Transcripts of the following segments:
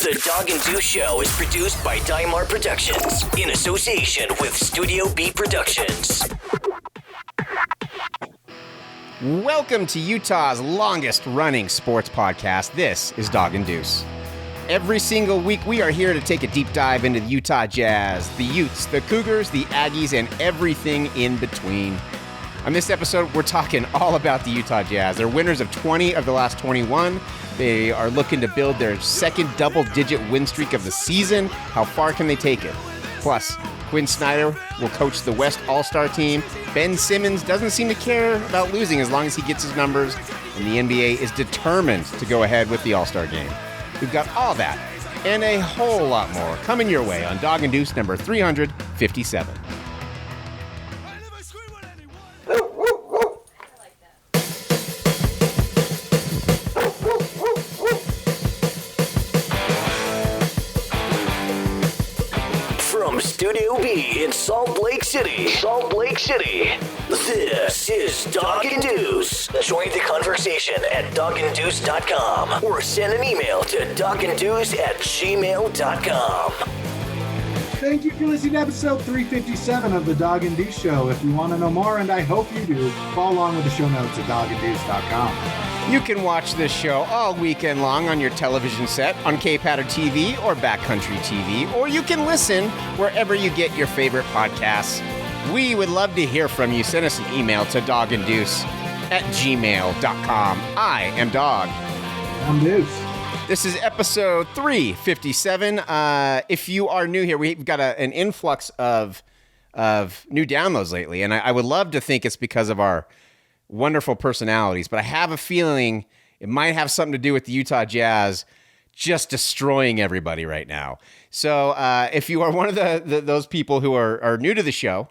The Dog and Deuce Show is produced by Dymar Productions in association with Studio B Productions. Welcome to Utah's longest-running sports podcast. This is Dog and Deuce. Every single week, we are here to take a deep dive into the Utah Jazz, the Utes, the Cougars, the Aggies, and everything in between. On this episode, we're talking all about the Utah Jazz. They're winners of 20 of the last 21. They are looking to build their second double-digit win streak of the season. How far can they take it? Plus, Quin Snyder will coach the West All-Star team. Ben Simmons doesn't seem to care about losing as long as he gets his numbers. And the NBA is determined to go ahead with the All-Star game. We've got all that and a whole lot more coming your way on Dog and Deuce number 357. Studio B in Salt Lake City. This is Dog and Deuce. Join the conversation at doganddeuce.com or send an email to doganddeuce@gmail.com. Thank you for listening to episode 357 of the Dog and Deuce Show. If you want to know more, and I hope you do, follow along with the show notes at doganddeuce.com. You can watch this show all weekend long on your television set, on K-Patter TV or Backcountry TV, or you can listen wherever you get your favorite podcasts. We would love to hear from you. Send us an email to doganddeuce@gmail.com. I am Dog. I'm Deuce. This is episode 357. If you are new here, we've got an influx of new downloads lately, and I would love to think it's because of our wonderful personalities, but I have a feeling it might have something to do with the Utah Jazz just destroying everybody right now. So if you are one of those people who are new to the show,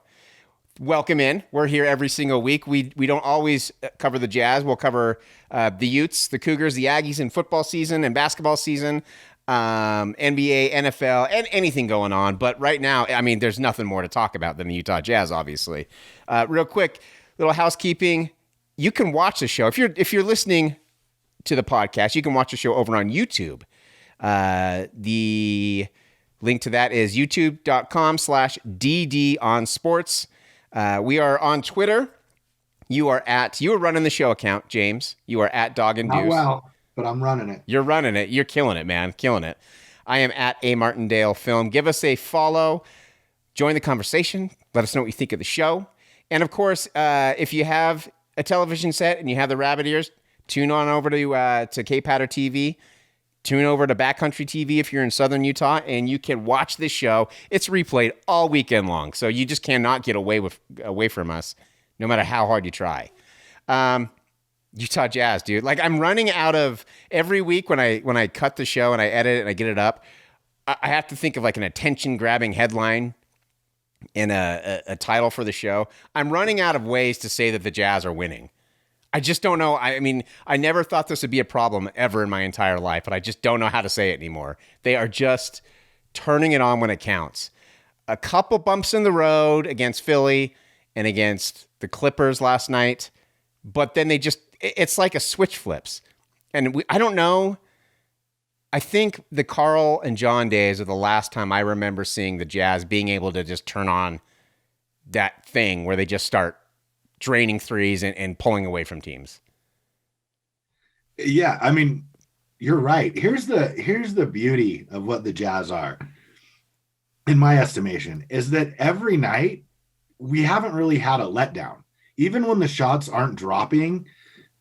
welcome in. We're here every single week. We don't always cover the Jazz. We'll cover the Utes, the Cougars, the Aggies in football season and basketball season, NBA, NFL, and anything going on. But right now, I mean, there's nothing more to talk about than the Utah Jazz, obviously. Real quick, little housekeeping. You can watch the show. If you're listening to the podcast, you can watch the show over on YouTube. The link to that is youtube.com/DD on sports. We are on Twitter. You are running the show account, James. You are at Dog and Deuce. Not well, but I'm running it. You're running it. You're killing it, man. Killing it. I am at A Martindale Film. Give us a follow. Join the conversation. Let us know what you think of the show. And of course, if you have a television set and you have the rabbit ears, tune on over to K-Patter TV. Tune over to Backcountry TV if you're in southern Utah, and you can watch this show. It's replayed all weekend long, so you just cannot get away from us, no matter how hard you try. Utah Jazz, dude. Like, I'm running out of every week when I cut the show and I edit it and I get it up. I have to think of like an attention-grabbing headline and a title for the show. I'm running out of ways to say that the Jazz are winning. I just don't know. I mean, I never thought this would be a problem ever in my entire life, but I just don't know how to say it anymore. They are just turning it on when it counts. A couple bumps in the road against Philly and against the Clippers last night, but then it's like a switch flips. And I don't know. I think the Carl and John days are the last time I remember seeing the Jazz being able to just turn on that thing where they just start draining threes and pulling away from teams. Yeah, I mean, you're right. Here's the beauty of what the Jazz are, in my estimation, is that every night we haven't really had a letdown. Even when the shots aren't dropping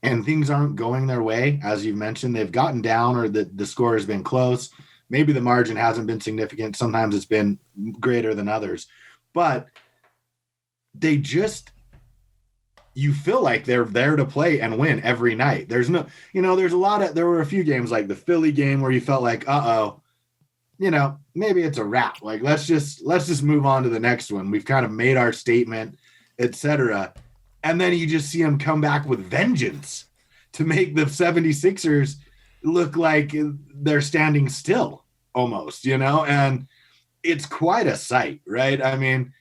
and things aren't going their way, as you've mentioned, they've gotten down or the score has been close. Maybe the margin hasn't been significant. Sometimes it's been greater than others. But you feel like they're there to play and win every night. There were a few games like the Philly game where you felt like, maybe it's a wrap. Like, let's just move on to the next one. We've kind of made our statement, etc. And then you just see them come back with vengeance to make the 76ers look like they're standing still almost, and it's quite a sight, right? I mean,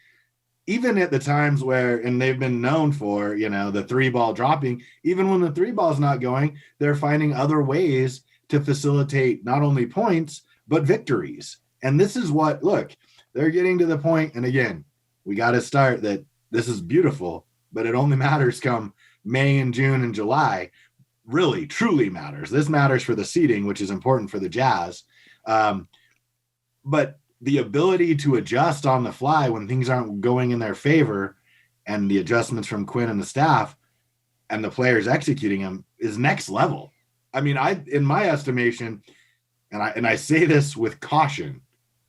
even at the times where, and they've been known for, the three ball dropping, even when the three ball's not going, they're finding other ways to facilitate not only points, but victories. And this is what, look, they're getting to the point, and again, we got to start that this is beautiful, but it only matters come May and June and July. Really, truly matters. This matters for the seeding, which is important for the Jazz. But the ability to adjust on the fly when things aren't going in their favor, and the adjustments from Quin and the staff and the players executing them is next level. I mean, in my estimation, and I say this with caution,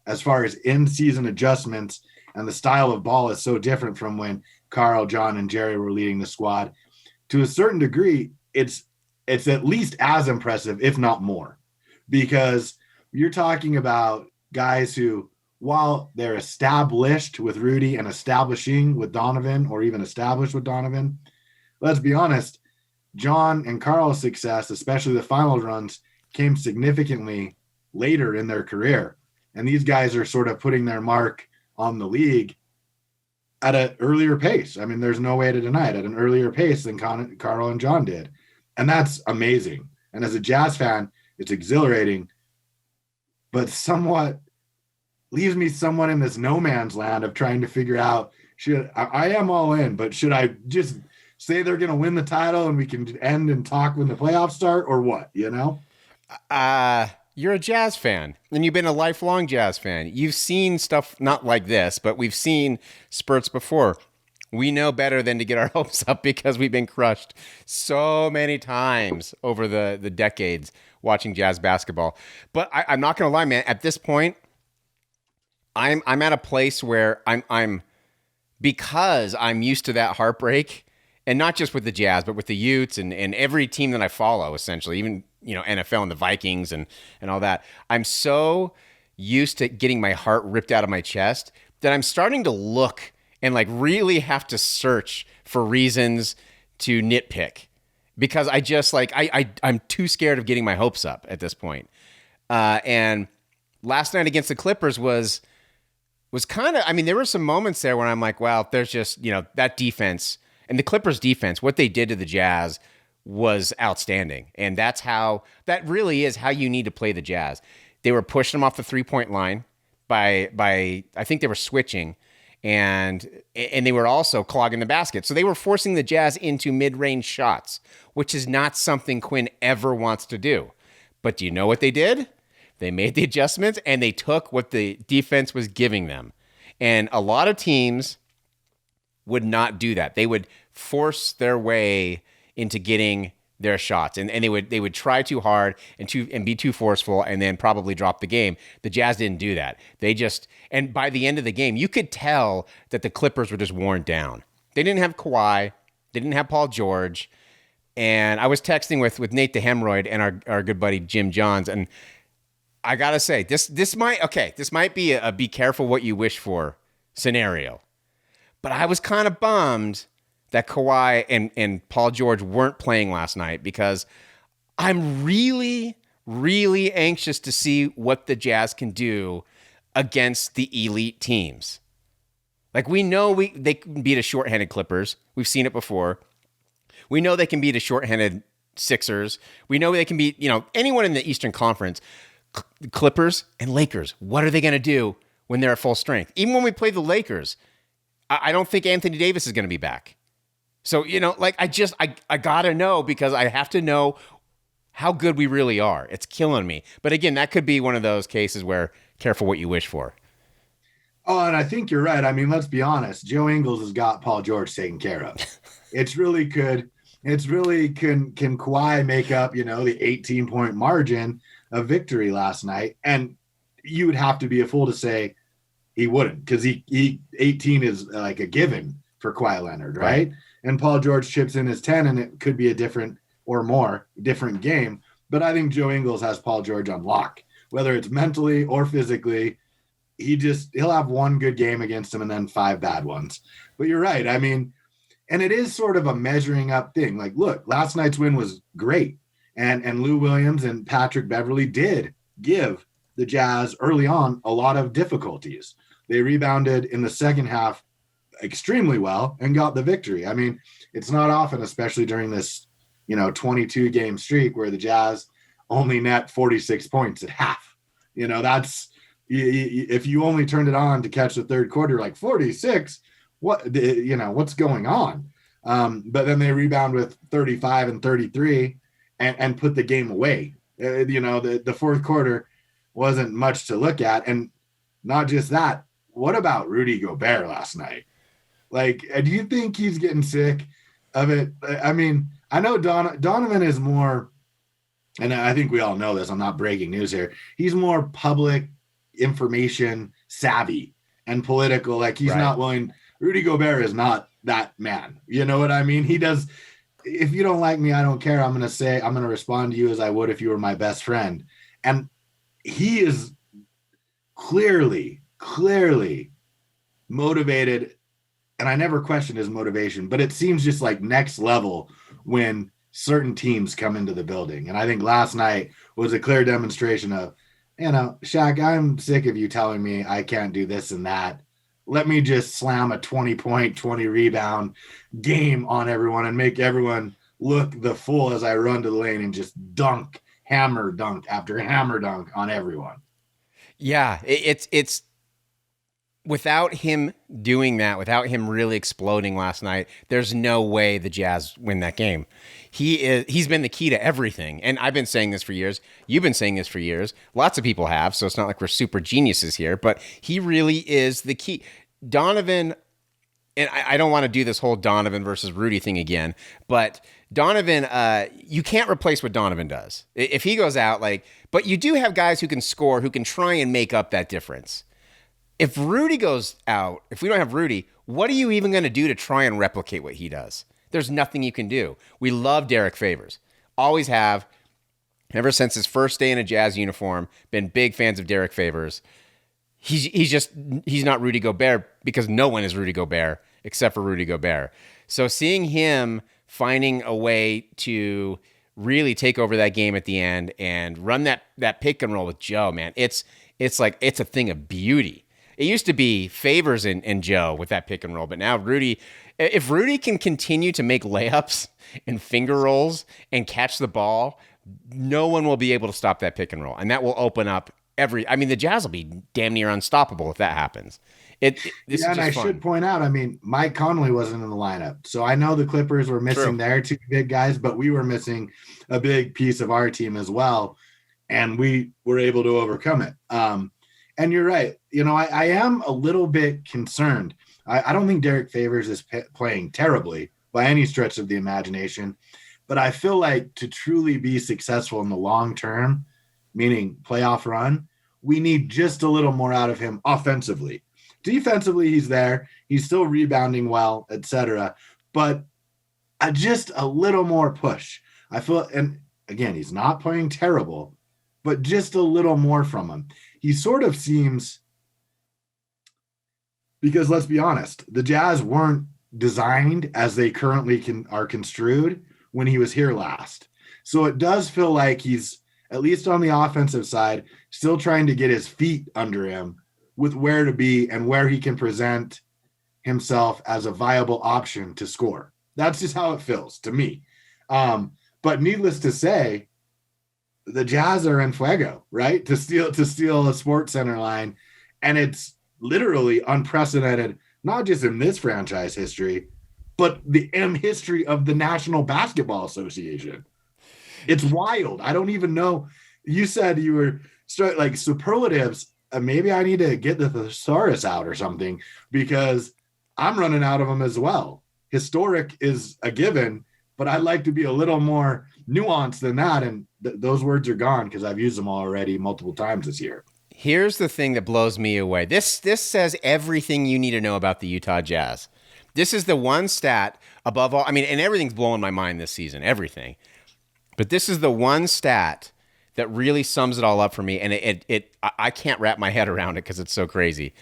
as far as in-season adjustments, and the style of ball is so different from when Carl, John, and Jerry were leading the squad. To a certain degree, it's at least as impressive, if not more, because you're talking about guys who, while they're established with Rudy and establishing with Donovan, or even established with Donovan, let's be honest, John and Carl's success, especially the finals runs, came significantly later in their career. And these guys are sort of putting their mark on the league at an earlier pace. I mean, there's no way to deny it, at an earlier pace than Carl and John did. And that's amazing. And as a Jazz fan, it's exhilarating, but somewhat leaves me somewhat in this no man's land of trying to figure out, I am all in, but should I just say they're going to win the title and we can end and talk when the playoffs start, or what, you know? You're a Jazz fan, and you've been a lifelong Jazz fan. You've seen stuff not like this, but we've seen spurts before. We know better than to get our hopes up because we've been crushed so many times over the decades watching Jazz basketball. But I'm not going to lie, man. At this point, I'm at a place where I'm because I'm used to that heartbreak, and not just with the Jazz, but with the Utes and every team that I follow, essentially, even NFL and the Vikings and all that. I'm so used to getting my heart ripped out of my chest that I'm starting to look and like really have to search for reasons to nitpick, because I just like I'm too scared of getting my hopes up at this point. And last night against the Clippers was kind of, I mean, there were some moments there where I'm like, wow, there's just, that defense and the Clippers defense, what they did to the Jazz was outstanding. And that really is how you need to play the Jazz. They were pushing them off the 3-point line by I think they were switching, and they were also clogging the basket. So they were forcing the Jazz into mid-range shots, which is not something Quin ever wants to do. But do you know what they did? They made the adjustments, and they took what the defense was giving them. And a lot of teams would not do that. They would force their way into getting their shots, and they would try too hard and be too forceful, and then probably drop the game. The Jazz didn't do that. And by the end of the game, you could tell that the Clippers were just worn down. They didn't have Kawhi, they didn't have Paul George, and I was texting with Nate the Hemorrhoid and our good buddy Jim Johns, and I gotta say this might be a be careful what you wish for scenario, but I was kind of bummed that Kawhi and Paul George weren't playing last night, because I'm really, really anxious to see what the Jazz can do against the elite teams. Like, we know they can beat a shorthanded Clippers. We've seen it before. We know they can beat a shorthanded Sixers. We know they can beat, anyone in the Eastern Conference. Clippers and Lakers, what are they going to do when they're at full strength? Even when we play the Lakers, I don't think Anthony Davis is going to be back. So, I got to know, because I have to know how good we really are. It's killing me. But again, that could be one of those cases where careful what you wish for. Oh, and I think you're right. I mean, let's be honest. Joe Ingles has got Paul George taken care of. Can Kawhi make up, the 18-point margin of victory last night? And you would have to be a fool to say he wouldn't, because he 18 is like a given for Kawhi Leonard, right? And Paul George chips in his 10, and it could be a different game. But I think Joe Ingles has Paul George on lock, whether it's mentally or physically. He'll have one good game against him and then 5 bad ones. But you're right. I mean, and it is sort of a measuring up thing. Like, look, last night's win was great. And Lou Williams and Patrick Beverley did give the Jazz early on a lot of difficulties. They rebounded in the second half extremely well and got the victory. I mean, it's not often, especially during this, 22 game streak, where the Jazz only net 46 points at half. That's if you only turned it on to catch the third quarter, like 46, what's going on? But then they rebound with 35 and 33 and put the game away. The fourth quarter wasn't much to look at. And not just that, what about Rudy Gobert last night? Like, do you think he's getting sick of it? I mean, I know Donovan is more, and I think we all know this, I'm not breaking news here, he's more public information savvy and political. Like, he's not willing. Rudy Gobert is not that man. You know what I mean? He does. If you don't like me, I don't care. I'm going to respond to you as I would if you were my best friend. And he is clearly motivated. And I never questioned his motivation, but it seems just like next level when certain teams come into the building. And I think last night was a clear demonstration of, Shaq, I'm sick of you telling me I can't do this and that. Let me just slam a 20-point, 20-rebound game on everyone and make everyone look the fool as I run to the lane and just hammer dunk after hammer dunk on everyone. Yeah, it's without him doing that, without him really exploding last night, there's no way the Jazz win that game. He's been the key to everything. And I've been saying this for years. You've been saying this for years. Lots of people have, so it's not like we're super geniuses here, but he really is the key. Donovan, and I don't want to do this whole Donovan versus Rudy thing again, but Donovan, you can't replace what Donovan does. If he goes out, but you do have guys who can score, who can try and make up that difference. If Rudy goes out, if we don't have Rudy, what are you even going to do to try and replicate what he does? There's nothing you can do. We love Derek Favors. Always have. Ever since his first day in a Jazz uniform, been big fans of Derek Favors. He's not Rudy Gobert because no one is Rudy Gobert except for Rudy Gobert. So seeing him finding a way to really take over that game at the end and run that pick and roll with Joe, man, it's a thing of beauty. It used to be Favors and Joe with that pick and roll, but now Rudy, if Rudy can continue to make layups and finger rolls and catch the ball, no one will be able to stop that pick and roll. And that will open up the Jazz will be damn near unstoppable if that happens. I should point out, Mike Conley wasn't in the lineup. So I know the Clippers were missing their two big guys, but we were missing a big piece of our team as well. And we were able to overcome it. And you're right. I am a little bit concerned. I don't think Derek Favors is playing terribly by any stretch of the imagination, but I feel like to truly be successful in the long term, meaning playoff run, we need just a little more out of him offensively. Defensively, he's there. He's still rebounding well, etc. But just a little more push. I feel, and again, he's not playing terrible, but just a little more from him. He sort of seems, because let's be honest, the Jazz weren't designed as they currently are construed when he was here last. So it does feel like he's, at least on the offensive side, still trying to get his feet under him with where to be and where he can present himself as a viable option to score. That's just how it feels to me. But needless to say, the Jazz are in fuego, right? To steal a Sports Center line. And it's literally unprecedented, not just in this franchise history, but the history of the National Basketball Association. It's wild. I don't even know. You said you were like superlatives. Maybe I need to get the thesaurus out or something because I'm running out of them as well. Historic is a given, but I'd like to be a little more nuanced than that. And those words are gone because I've used them already multiple times this year. Here's the thing that blows me away. This says everything you need to know about the Utah Jazz. This is the one stat above all. And everything's blowing my mind this season, everything. But this is the one stat that really sums it all up for me, and I can't wrap my head around it because it's so crazy.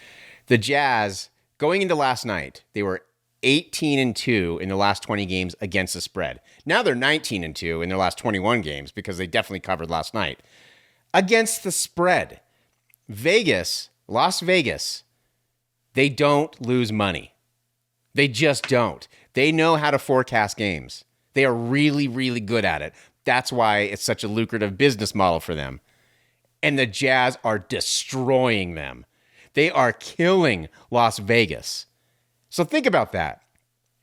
The Jazz, going into last night, they were 18-2 in the last 20 games against the spread. Now they're 19-2 in their last 21 games because they definitely covered last night. Against the spread, Las Vegas, they don't lose money. They just don't. They know how to forecast games. They are really, really good at it. That's why it's such a lucrative business model for them. and the Jazz are destroying them. They are killing Las Vegas. So think about that.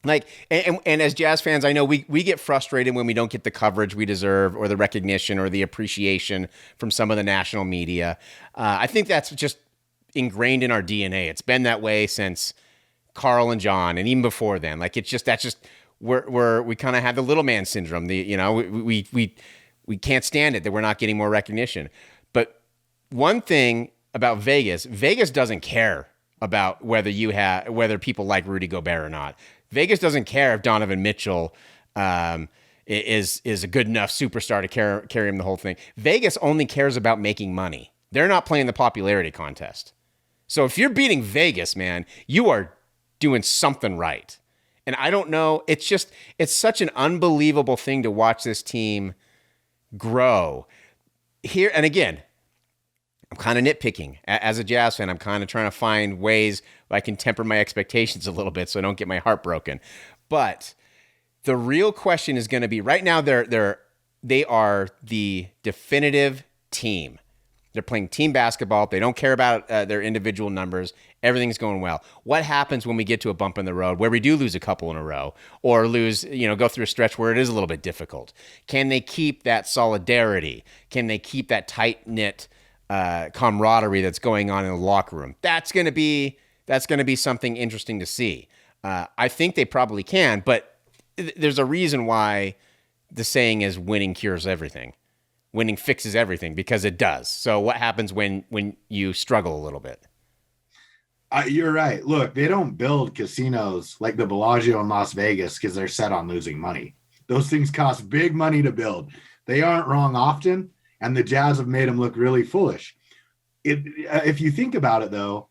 Like, and as Jazz fans, I know we get frustrated when we don't get the coverage we deserve or the recognition or the appreciation from some of the national media. I think that's just ingrained in our DNA. It's been that way since Carl and John, and even before then. Like, it's just, that's just, we kind of have the little man syndrome. We can't stand it that we're not getting more recognition. But one thing about Vegas doesn't care about whether people like Rudy Gobert or not. Vegas doesn't care if Donovan Mitchell is a good enough superstar to carry him the whole thing. Vegas only cares about making money. They're not playing the popularity contest. So if you're beating Vegas, man, you are doing something right. And I don't know, it's such an unbelievable thing to watch this team grow. Here, and again, I'm kind of nitpicking. As a Jazz fan, I'm kind of trying to find ways I can temper my expectations a little bit so I don't get my heart broken. But the real question is going to be, right now they are the definitive team. They're playing team basketball. They don't care about their individual numbers. Everything's going well. What happens when we get to a bump in the road where we do lose a couple in a row or go through a stretch where it is a little bit difficult? Can they keep that solidarity? Can they keep that tight-knit camaraderie that's going on in the locker room? That's going to be something interesting to see. I think they probably can, but there's a reason why the saying is winning cures everything. Winning fixes everything, because it does. So what happens when you struggle a little bit? You're right. Look, they don't build casinos like the Bellagio in Las Vegas because they're set on losing money. Those things cost big money to build. They aren't wrong often, and the Jazz have made them look really foolish. If you think about it, though,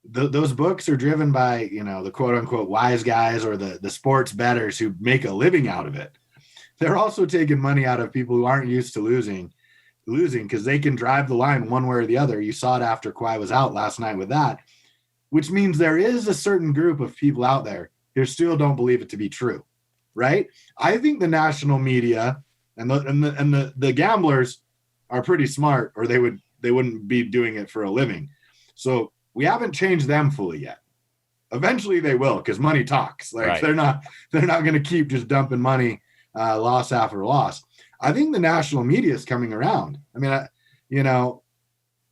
those books are driven by, the quote unquote wise guys or the sports bettors who make a living out of it. They're also taking money out of people who aren't used to losing because they can drive the line one way or the other. You saw it after Kawhi was out last night with that, which means there is a certain group of people out there who still don't believe it to be true, right? I think the national media and the gamblers are pretty smart, or they wouldn't be doing it for a living. So we haven't changed them fully yet. Eventually they will, because money talks. Like, right. They're not going to keep just dumping money loss after loss. I think the national media is coming around. I mean,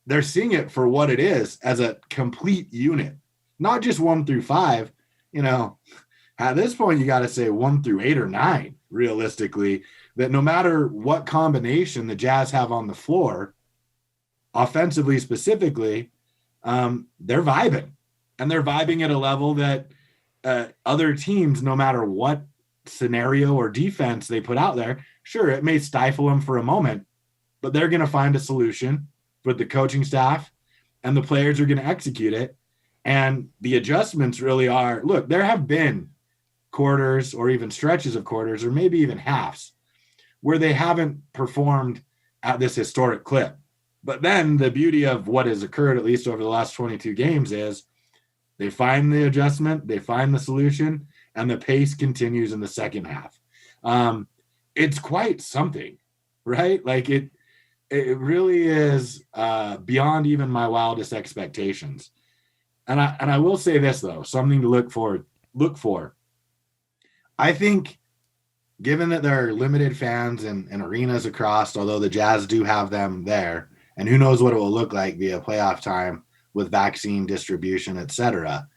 they're seeing it for what it is, as a complete unit, not just 1 through 5. At this point, you got to say 1 through 8 or 9, realistically, that no matter what combination the Jazz have on the floor, offensively specifically, they're vibing. And they're vibing at a level that other teams, no matter what scenario or defense they put out there, sure, it may stifle them for a moment, but they're going to find a solution with the coaching staff, and the players are going to execute it. And the adjustments really are, look, there have been quarters or even stretches of quarters or maybe even halves where they haven't performed at this historic clip. But then the beauty of what has occurred, at least over the last 22 games, is they find the adjustment, they find the solution, and the pace continues in the second half. It's quite something, right? Like it really is beyond even my wildest expectations. And I will say this, though, something to look for. I think, given that there are limited fans and arenas across, although the Jazz do have them there, and who knows what it will look like via playoff time with vaccine distribution, etc.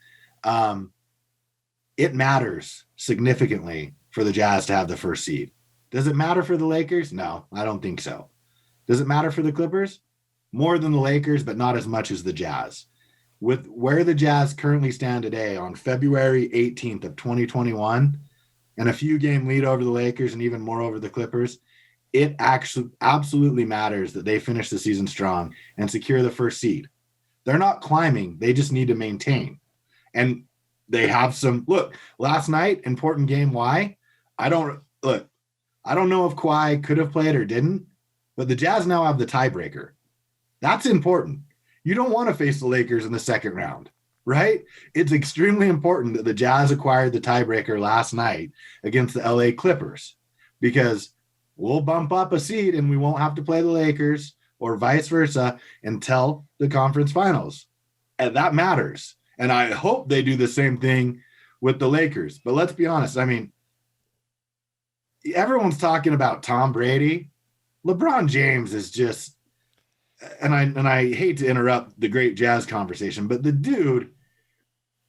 It matters significantly for the Jazz to have the first seed. Does it matter for the Lakers? No, I don't think so. Does it matter for the Clippers? More than the Lakers, but not as much as the Jazz. With where the Jazz currently stand today on February 18th of 2021, and a few game lead over the Lakers and even more over the Clippers, it actually absolutely matters that they finish the season strong and secure the first seed. They're not climbing. They just need to maintain. And they have some, look, last night, important game. Why? I don't know if Kawhi could have played or didn't, but the Jazz now have the tiebreaker. That's important. You don't want to face the Lakers in the second round, right? It's extremely important that the Jazz acquired the tiebreaker last night against the LA Clippers, because we'll bump up a seed and we won't have to play the Lakers. or vice versa until the conference finals. And that matters. And I hope they do the same thing with the Lakers. But let's be honest. I mean, everyone's talking about Tom Brady. LeBron James is just, and I hate to interrupt the great Jazz conversation, but the dude,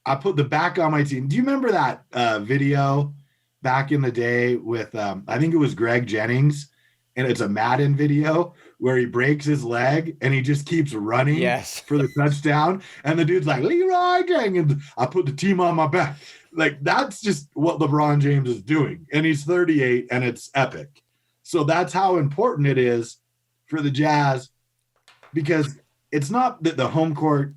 I put the back on my team. Do you remember that video back in the day with, I think it was Greg Jennings, and it's a Madden video where he breaks his leg and he just keeps running for the touchdown. And the dude's like, Leroy Jenkins, I put the team on my back. Like, that's just what LeBron James is doing. And he's 38 and it's epic. So that's how important it is for the Jazz, because it's not that the home court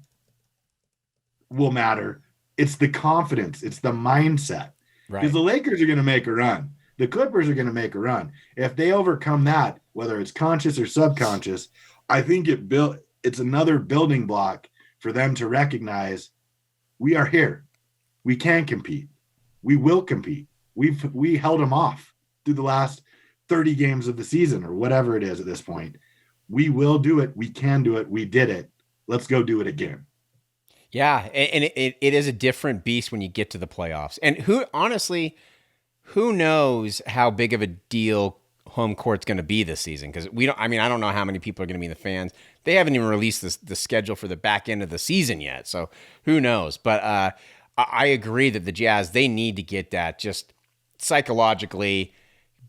will matter. It's the confidence. It's the mindset. Right. Because the Lakers are going to make a run. The Clippers are going to make a run. If they overcome that, whether it's conscious or subconscious, I think it's another building block for them to recognize we are here. We can compete. We will compete. We held them off through the last 30 games of the season or whatever it is at this point. We will do it. We can do it. We did it. Let's go do it again. Yeah, and it is a different beast when you get to the playoffs. And who knows how big of a deal home court's going to be this season? Because I don't know how many people are going to be in the fans. They haven't even released the schedule for the back end of the season yet, so who knows? But I agree that the Jazz, they need to get that just psychologically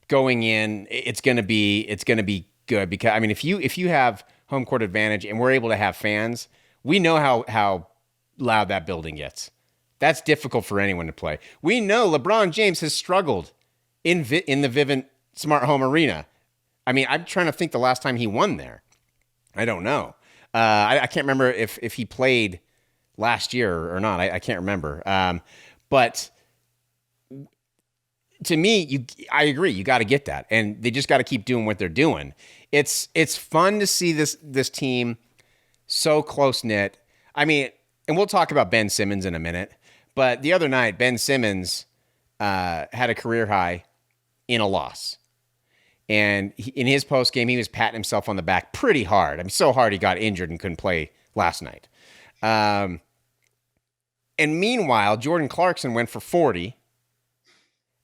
going in. It's going to be good, because I mean, if you have home court advantage and we're able to have fans, we know how loud that building gets. That's difficult for anyone to play. We know LeBron James has struggled in the Vivint Smart Home Arena. I mean, I'm trying to think the last time he won there. I don't know. I can't remember if he played last year or not. I can't remember. But to me, I agree. You got to get that, and they just got to keep doing what they're doing. It's fun to see this team so close knit. I mean, and we'll talk about Ben Simmons in a minute. But the other night, Ben Simmons had a career high in a loss. And in his postgame, he was patting himself on the back pretty hard. I mean, so hard he got injured and couldn't play last night. And meanwhile, Jordan Clarkson went for 40.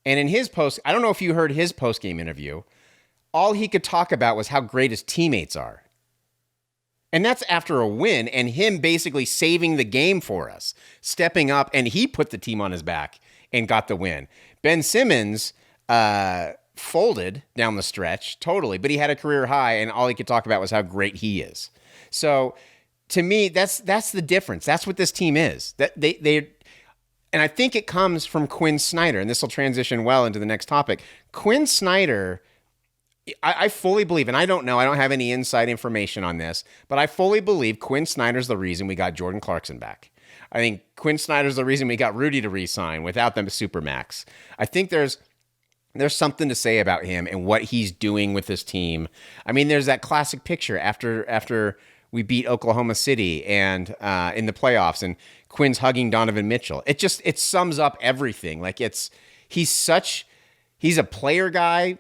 And in his I don't know if you heard his postgame interview, all he could talk about was how great his teammates are. And that's after a win and him basically saving the game for us, stepping up, and he put the team on his back and got the win. Ben Simmons folded down the stretch totally, but he had a career high, and all he could talk about was how great he is. So to me, that's the difference. That's what this team is. That they and I think it comes from Quin Snyder, and this will transition well into the next topic. Quin Snyder, I fully believe, and I don't know, I don't have any inside information on this, but I fully believe Quin Snyder's the reason we got Jordan Clarkson back. I think Quin Snyder's the reason we got Rudy to re-sign without them Supermax. I think there's something to say about him and what he's doing with this team. I mean, there's that classic picture after we beat Oklahoma City and in the playoffs, and Quinn's hugging Donovan Mitchell. It sums up everything. Like he's a player guy,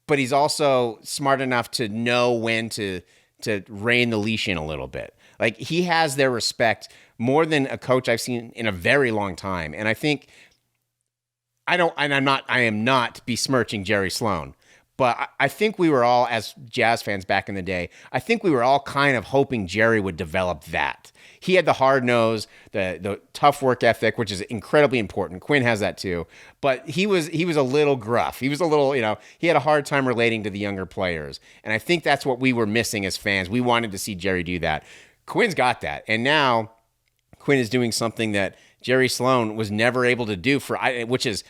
but he's also smart enough to know when to rein the leash in a little bit. Like, he has their respect more than a coach I've seen in a very long time. And I think I am not besmirching Jerry Sloan, but I think we were all, as Jazz fans back in the day, I think we were all kind of hoping Jerry would develop that. He had the hard nose, the tough work ethic, which is incredibly important. Quinn has that too, but he was a little gruff. He was a little, he had a hard time relating to the younger players. And I think that's what we were missing as fans. We wanted to see Jerry do that. Quinn's got that. And now Quinn is doing something that Jerry Sloan was never able to do, which is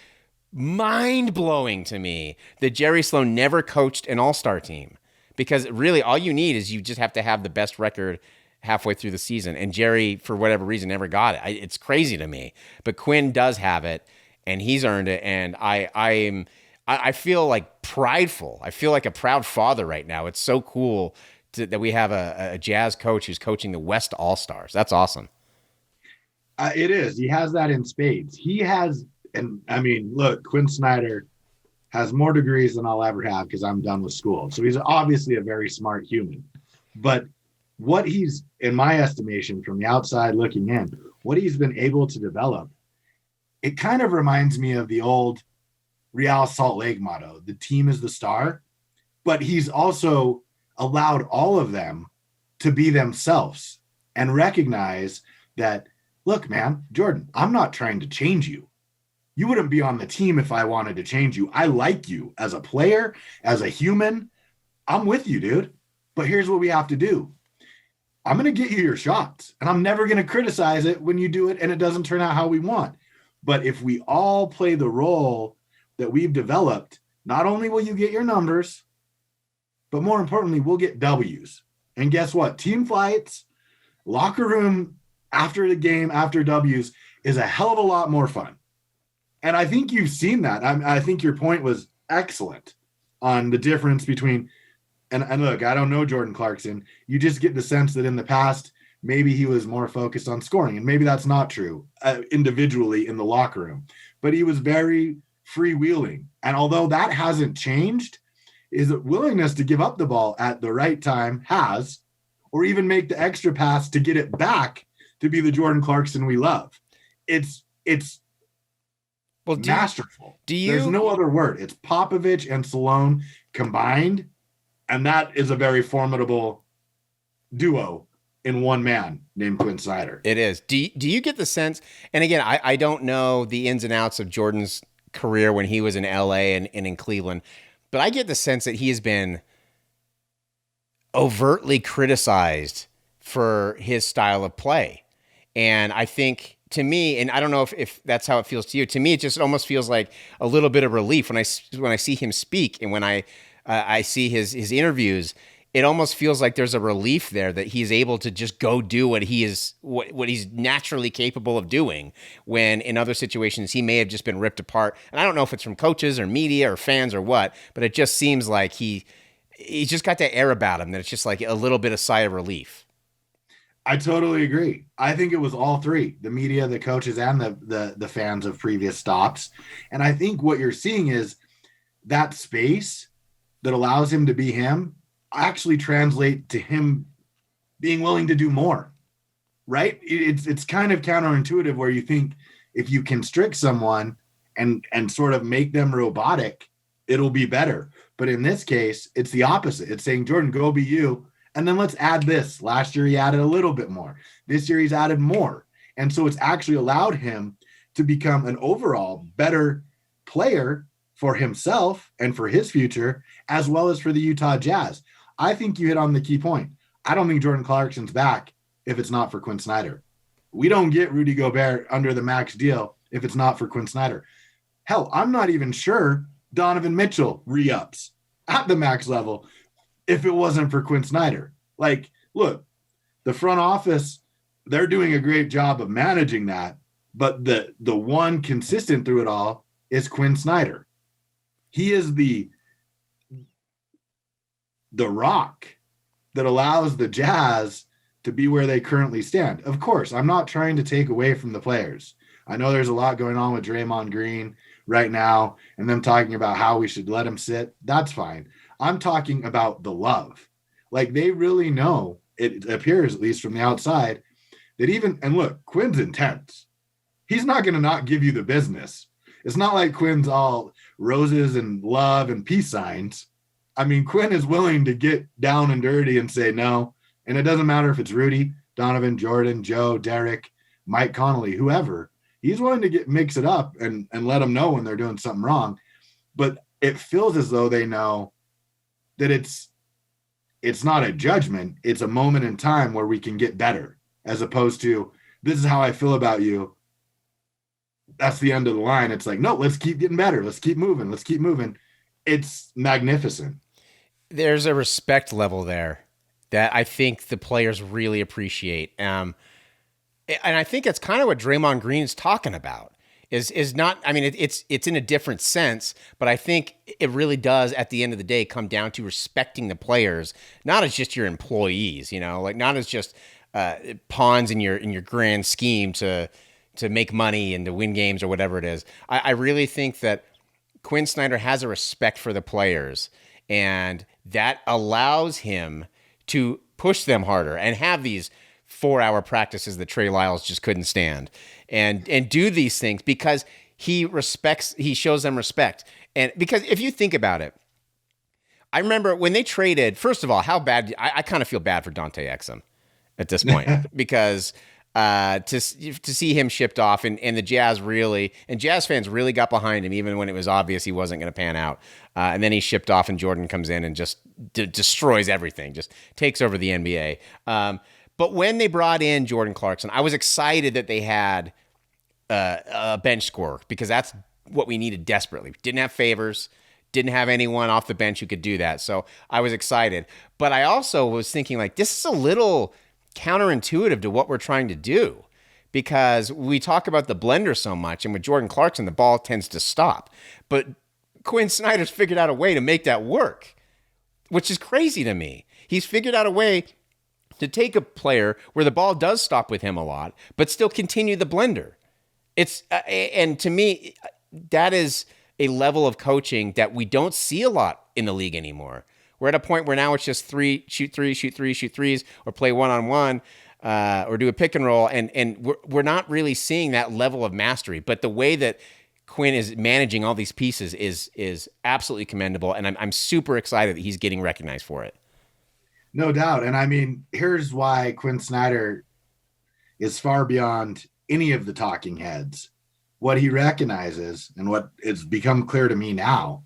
mind-blowing to me, that Jerry Sloan never coached an all-star team. Because really all you need is you just have to have the best record halfway through the season. And Jerry, for whatever reason, never got it. It's crazy to me. But Quinn does have it, and he's earned it. And I feel like prideful. I feel like a proud father right now. It's so cool that we have a Jazz coach who's coaching the West All-Stars. That's awesome. It is. He has that in spades. He has, and I mean, look, Quin Snyder has more degrees than I'll ever have because I'm done with school. So he's obviously a very smart human. But what he's, in my estimation, from the outside looking in, what he's been able to develop, it kind of reminds me of the old Real Salt Lake motto, the team is the star, but he's also allowed all of them to be themselves and recognize that, look, man, Jordan, I'm not trying to change you. You wouldn't be on the team if I wanted to change you. I like you as a player, as a human. I'm with you, dude. But here's what we have to do. I'm going to get you your shots, and I'm never going to criticize it when you do it and it doesn't turn out how we want. But if we all play the role that we've developed, not only will you get your numbers, but more importantly, we'll get W's. And guess what? Team flights, locker room after the game, after W's, is a hell of a lot more fun. And I think you've seen that. I think your point was excellent on the difference between, and look, I don't know Jordan Clarkson. You just get the sense that in the past, maybe he was more focused on scoring. And maybe that's not true individually in the locker room. But he was very freewheeling. And although that hasn't changed, his willingness to give up the ball at the right time has, or even make the extra pass to get it back to be the Jordan Clarkson we love. It's masterful. There's no other word. It's Popovich and Salone combined, and that is a very formidable duo in one man named Quin Snyder. It is. Do you get the sense, and again, I don't know the ins and outs of Jordan's career when he was in LA and in Cleveland, but I get the sense that he has been overtly criticized for his style of play. And I think, to me, and I don't know if that's how it feels to you, to me, it just almost feels like a little bit of relief when I see him speak and when I see his interviews. It almost feels like there's a relief there that he's able to just go do what he's naturally capable of doing, when in other situations he may have just been ripped apart. And I don't know if it's from coaches or media or fans or what, but it just seems like he's just got that air about him that it's just like a little bit of sigh of relief. I totally agree. I think it was all three, the media, the coaches, and the fans of previous stops. And I think what you're seeing is that space that allows him to be him actually translate to him being willing to do more, right? It's kind of counterintuitive where you think if you constrict someone and sort of make them robotic, it'll be better. But in this case, it's the opposite. It's saying, Jordan, go be you. And then let's add this. Last year, he added a little bit more. This year, he's added more. And so it's actually allowed him to become an overall better player for himself and for his future, as well as for the Utah Jazz. I think you hit on the key point. I don't think Jordan Clarkson's back if it's not for Quin Snyder. We don't get Rudy Gobert under the max deal if it's not for Quin Snyder. Hell, I'm not even sure Donovan Mitchell re-ups at the max level if it wasn't for Quin Snyder. Like, look, the front office, they're doing a great job of managing that, but the one consistent through it all is Quin Snyder. He is the rock that allows the Jazz to be where they currently stand. Of course, I'm not trying to take away from the players. I know there's a lot going on with Draymond Green right now and them talking about how we should let him sit. That's fine. I'm talking about the love. Like, they really know, it appears at least from the outside, that even, and look, Quin's intense. He's not going to not give you the business. It's not like Quin's all roses and love and peace signs. I mean, Quin is willing to get down and dirty and say no. And it doesn't matter if it's Rudy, Donovan, Jordan, Joe, Derek, Mike Conley, whoever. He's willing to mix it up and let them know when they're doing something wrong. But it feels as though they know that it's not a judgment. It's a moment in time where we can get better, as opposed to, this is how I feel about you. That's the end of the line. It's like, no, let's keep getting better. Let's keep moving. Let's keep moving. It's magnificent. There's a respect level there that I think the players really appreciate. And I think that's kind of what Draymond Green is talking about. Is not, I mean, it's in a different sense, but I think it really does at the end of the day come down to respecting the players, not as just your employees, like not as just pawns in your grand scheme to make money and to win games or whatever it is. I really think that Quin Snyder has a respect for the players, and that allows him to push them harder and have these 4-hour practices that Trey Lyles just couldn't stand, and do these things because he shows them respect. And because if you think about it, I remember when they traded, first of all, how bad, I kind of feel bad for Dante Exum at this point because to see him shipped off and the Jazz fans really got behind him even when it was obvious he wasn't going to pan out. And then he's shipped off and Jordan comes in and just destroys everything, just takes over the NBA. But when they brought in Jordan Clarkson, I was excited that they had a bench scorer because that's what we needed desperately. Didn't have Favors, didn't have anyone off the bench who could do that. So I was excited. But I also was thinking, like, this is a little counterintuitive to what we're trying to do because we talk about the blender so much, and with Jordan Clarkson, the ball tends to stop. But Quin Snyder's figured out a way to make that work, which is crazy to me. He's figured out a way to take a player where the ball does stop with him a lot, but still continue the blender. It's and to me, that is a level of coaching that we don't see a lot in the league anymore. We're at a point where now it's just shoot threes, or play one-on-one, or do a pick and roll, and we're not really seeing that level of mastery. But the way that Quinn is managing all these pieces is absolutely commendable, and I'm super excited that he's getting recognized for it. No doubt. And I mean, here's why Quin Snyder is far beyond any of the talking heads. What he recognizes, and what it's become clear to me now,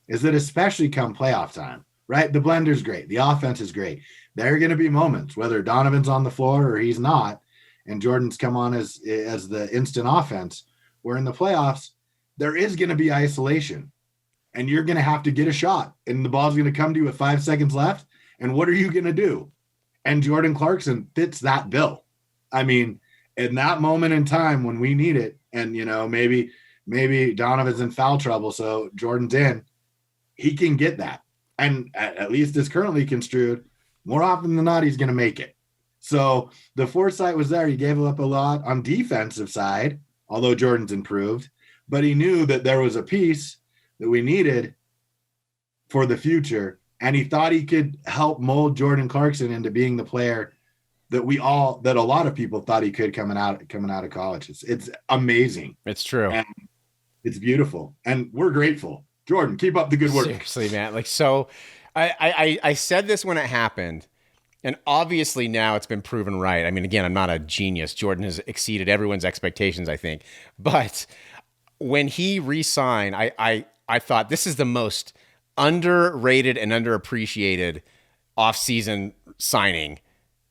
is that especially come playoff time, right? The blender's great. The offense is great. There are going to be moments, whether Donovan's on the floor or he's not, and Jordan's come on as the instant offense, where in the playoffs, there is going to be isolation. And you're going to have to get a shot. And the ball's going to come to you with 5 seconds left. And what are you going to do? And Jordan Clarkson fits that bill. I mean, in that moment in time when we need it, and, you know, maybe Donovan's in foul trouble, so Jordan's in, he can get that. And at least as currently construed, more often than not, he's going to make it. So the foresight was there. He gave up a lot on defensive side, although Jordan's improved, but he knew that there was a piece that we needed for the future. And he thought he could help mold Jordan Clarkson into being the player that a lot of people thought he could coming out of college. It's amazing. It's true. And it's beautiful. And we're grateful. Jordan, keep up the good work. Seriously, man. Like, so I said this when it happened, and obviously now it's been proven right. I mean, again, I'm not a genius. Jordan has exceeded everyone's expectations, I think. But when he re-signed, I thought this is the most underrated and underappreciated offseason signing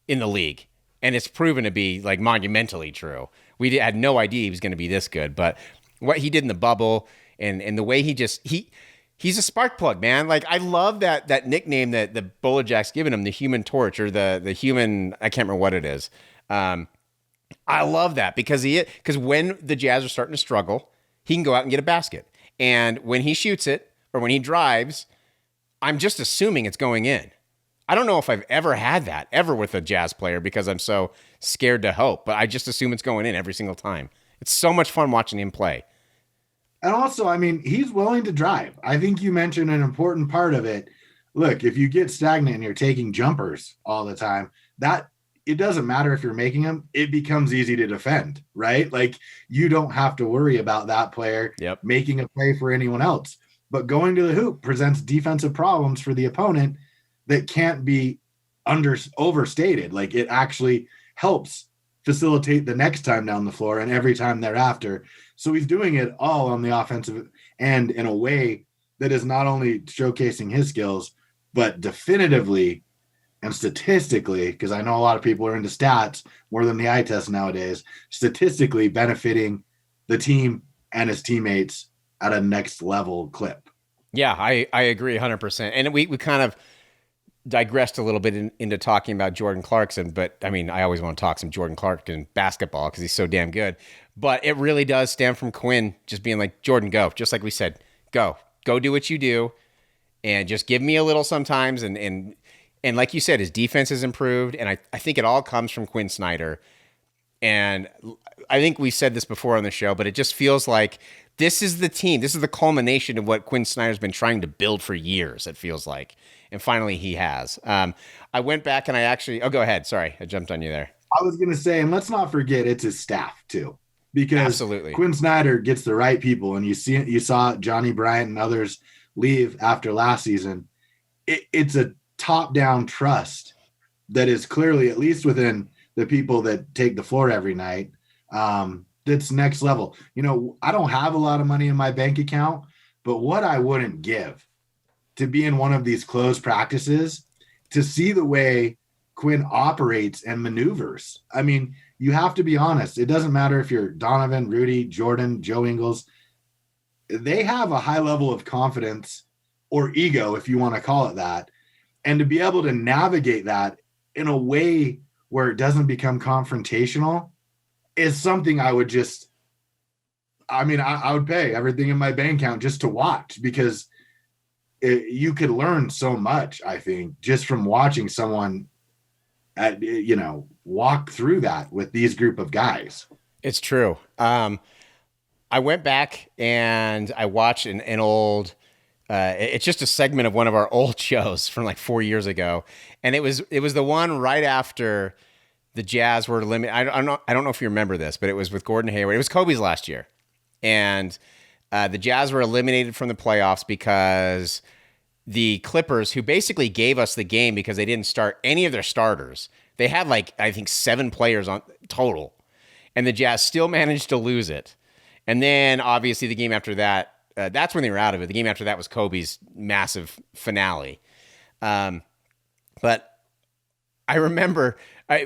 in the league. And it's proven to be like monumentally true. We had no idea he was going to be this good, but what he did in the bubble and the way he's a spark plug, man. Like, I love that nickname that the Bowler Jack's given him, the Human Torch, or the human, I can't remember what it is. I love that because when the Jazz are starting to struggle, he can go out and get a basket. And when he shoots it, or when he drives, I'm just assuming it's going in. I don't know if I've ever had that ever with a Jazz player because I'm so scared to hope, but I just assume it's going in every single time. It's so much fun watching him play. And also, I mean, he's willing to drive. I think you mentioned an important part of it. Look, if you get stagnant and you're taking jumpers all the time, that it doesn't matter if you're making them, it becomes easy to defend, right? Like, you don't have to worry about that player making a play for anyone else. But going to the hoop presents defensive problems for the opponent that can't be overstated. Like, it actually helps facilitate the next time down the floor and every time thereafter. So he's doing it all on the offensive end in a way that is not only showcasing his skills, but definitively and statistically, because I know a lot of people are into stats more than the eye test nowadays, statistically benefiting the team and his teammates at a next level clip. Yeah, I agree 100%. And we kind of digressed a little bit into talking about Jordan Clarkson, but I mean, I always want to talk some Jordan Clarkson basketball because he's so damn good. But it really does stem from Quinn just being like, Jordan, go. Just like we said, go do what you do, and just give me a little sometimes. And like you said, his defense has improved, and I think it all comes from Quin Snyder. And I think we said this before on the show, but it just feels like this is the team. This is the culmination of what Quin Snyder's been trying to build for years, it feels like. And finally he has. I went back and I actually, go ahead. Sorry, I jumped on you there. I was going to say, and let's not forget it's his staff too, because Absolutely. Quin Snyder gets the right people. And you saw Johnny Bryant and others leave after last season. It's a top-down trust that is clearly, at least within the people that take the floor every night, that's next level. I don't have a lot of money in my bank account, but what I wouldn't give to be in one of these closed practices, to see the way Quin operates and maneuvers. I mean, you have to be honest. It doesn't matter if you're Donovan, Rudy, Jordan, Joe Ingles. They have a high level of confidence or ego, if you want to call it that. And to be able to navigate that in a way where it doesn't become confrontational is something I would I would pay everything in my bank account just to watch, because you could learn so much, I think, just from watching someone walk through that with these group of guys. It's true. I went back and I watched an old, it's just a segment of one of our old shows from like 4 years ago. And it was the one right after the Jazz were eliminated. I don't know if you remember this, but it was with Gordon Hayward. It was Kobe's last year. And the Jazz were eliminated from the playoffs because the Clippers, who basically gave us the game because they didn't start any of their starters. They had I think 7 players on total. And the Jazz still managed to lose it. And then obviously the game after that, that's when they were out of it. The game after that was Kobe's massive finale. But I remember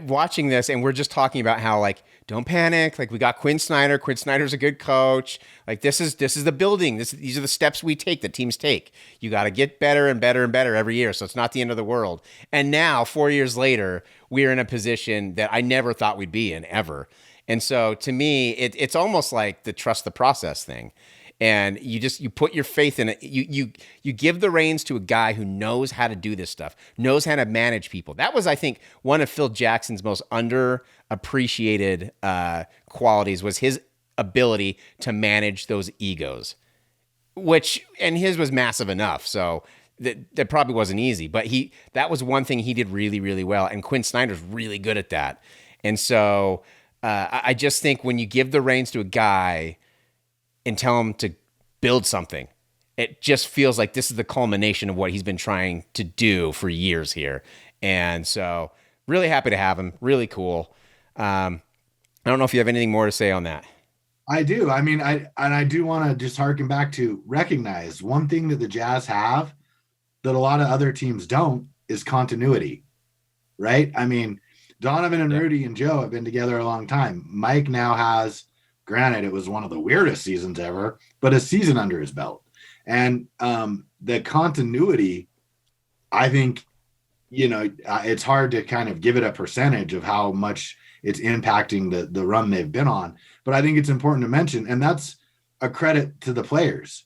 watching this, and we're just talking about how don't panic. We got Quin Snyder. Quin Snyder's a good coach. This is the building. These are the steps we take, that teams take. You got to get better and better and better every year. So it's not the end of the world. And now 4 years later, we're in a position that I never thought we'd be in ever. And so to me, it's almost like the trust the process thing. And you put your faith in it. You give the reins to a guy who knows how to do this stuff, knows how to manage people. That was, I think, one of Phil Jackson's most underappreciated qualities, was his ability to manage those egos, and his was massive enough. So that probably wasn't easy, but that was one thing he did really, really well. And Quin Snyder's really good at that. And so I just think when you give the reins to a guy and tell him to build something, it just feels like this is the culmination of what he's been trying to do for years here. And so really happy to have him. Really cool. I don't know if you have anything more to say on that. I do. I mean, I do want to just harken back to recognize one thing that the Jazz have that a lot of other teams don't is continuity, right? I mean, Donovan and Rudy and Joe have been together a long time. Mike now has, granted, it was one of the weirdest seasons ever, but a season under his belt. And the continuity, I think, it's hard to kind of give it a percentage of how much it's impacting the run they've been on. But I think it's important to mention, and that's a credit to the players.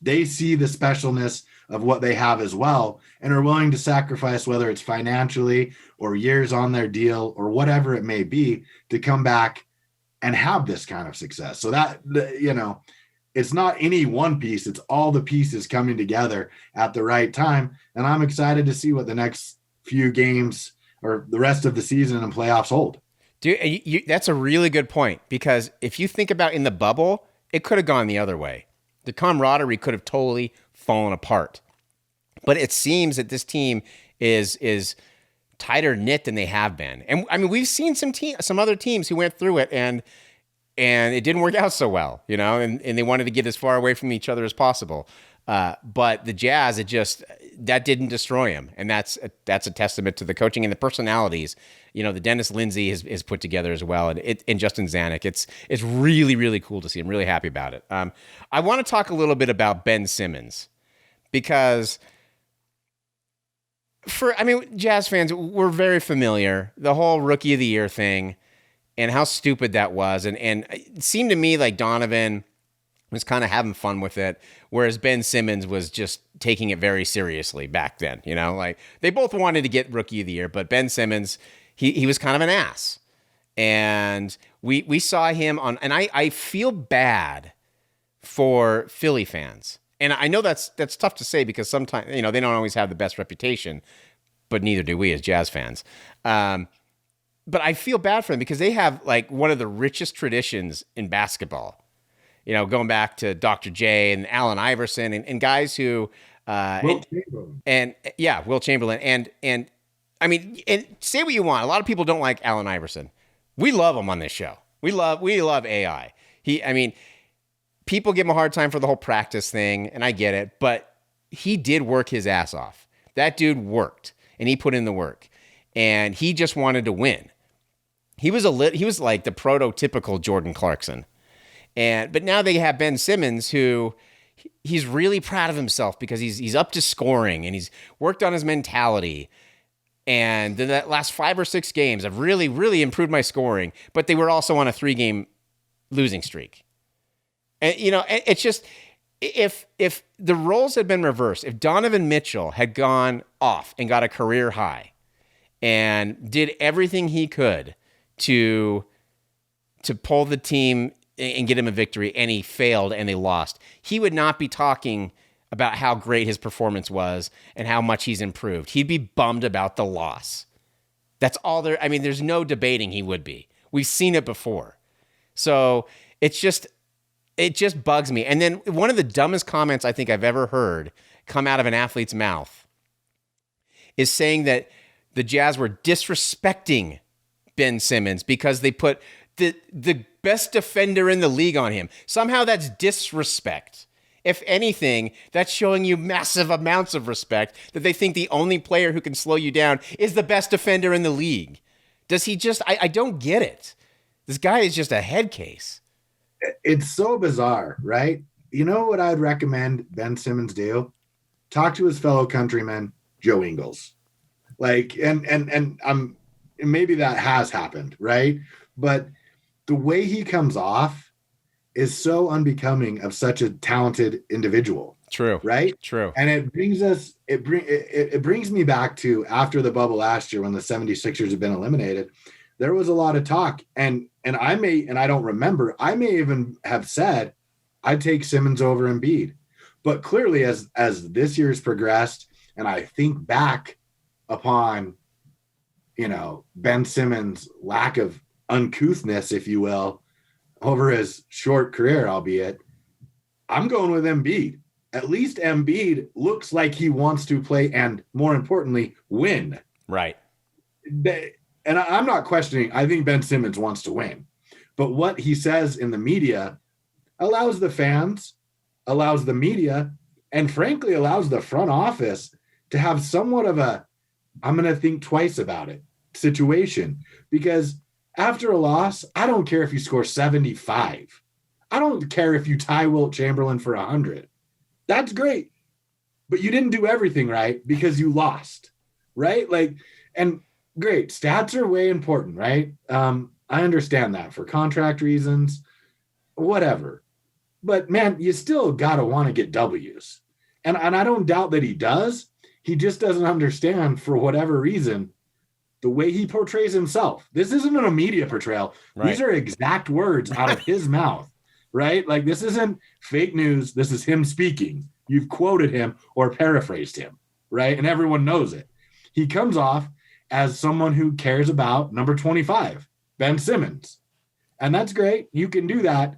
They see the specialness of what they have as well and are willing to sacrifice, whether it's financially or years on their deal or whatever it may be, to come back and have this kind of success. So that, it's not any one piece, it's all the pieces coming together at the right time. And I'm excited to see what the next few games or the rest of the season and playoffs hold. Dude, that's a really good point, because if you think about in the bubble, it could have gone the other way. The camaraderie could have totally fallen apart. But it seems that this team is tighter knit than they have been. And I mean, we've seen some other teams who went through it and it didn't work out so well, and they wanted to get as far away from each other as possible. But the Jazz, that didn't destroy them. And that's a testament to the coaching and the personalities, the Dennis Lindsay has put together as well. And Justin Zanuck, it's really, really cool to see. I'm really happy about it. I want to talk a little bit about Ben Simmons, because Jazz fans, we're very familiar, the whole Rookie of the Year thing and how stupid that was. And it seemed to me like Donovan was kind of having fun with it, whereas Ben Simmons was just taking it very seriously back then. They both wanted to get Rookie of the Year, but Ben Simmons, he was kind of an ass. And we saw him and I feel bad for Philly fans. And I know that's tough to say because sometimes, they don't always have the best reputation, but neither do we as Jazz fans. But I feel bad for them because they have like one of the richest traditions in basketball. Going back to Dr. J and Allen Iverson and guys who Will Chamberlain. Will Chamberlain. And I mean, and say what you want. A lot of people don't like Allen Iverson. We love him on this show. We love AI. People give him a hard time for the whole practice thing, and I get it, but he did work his ass off. That dude worked, and he put in the work, and he just wanted to win. He was like the prototypical Jordan Clarkson. But now they have Ben Simmons, who he's really proud of himself because he's up to scoring, and he's worked on his mentality. And that last 5 or 6 games, I've really, really improved my scoring, but they were also on a 3-game losing streak. And, it's just, if the roles had been reversed, if Donovan Mitchell had gone off and got a career high and did everything he could to pull the team and get him a victory, and he failed and they lost, he would not be talking about how great his performance was and how much he's improved. He'd be bummed about the loss. That's all there. I mean, there's no debating he would be. We've seen it before. So it just bugs me. And then one of the dumbest comments I think I've ever heard come out of an athlete's mouth is saying that the Jazz were disrespecting Ben Simmons because they put the best defender in the league on him. Somehow that's disrespect. If anything, that's showing you massive amounts of respect that they think the only player who can slow you down is the best defender in the league. Does he just, I don't get it. This guy is just a head case. It's so bizarre, right? You know what I'd recommend Ben Simmons do? Talk to his fellow countryman, Joe Ingles. Like, and maybe that has happened, right? But the way he comes off is so unbecoming of such a talented individual. True. Right? True. And it brings me back to after the bubble last year when the 76ers had been eliminated, there was a lot of talk. And I don't remember, I may even have said, I'd take Simmons over Embiid. But clearly as this year's progressed, and I think back upon, Ben Simmons' lack of uncouthness, if you will, over his short career, albeit, I'm going with Embiid. At least Embiid looks like he wants to play and, more importantly, win. Right. And I'm not questioning. I think Ben Simmons wants to win. But what he says in the media allows the fans, allows the media, and frankly allows the front office to have somewhat of a, I'm going to think twice about it situation. Because after a loss, I don't care if you score 75. I don't care if you tie Wilt Chamberlain for 100. That's great. But you didn't do everything right because you lost, right? Like, and great, stats are way important, right? I understand that for contract reasons, whatever. But man, you still got to want to get W's. And I don't doubt that he does. He just doesn't understand, for whatever reason, the way he portrays himself. This isn't a media portrayal. Right. These are exact words out of his mouth, right? Like, this isn't fake news. This is him speaking. You've quoted him or paraphrased him, right? And everyone knows it. He comes off as someone who cares about number 25, Ben Simmons. And that's great. You can do that,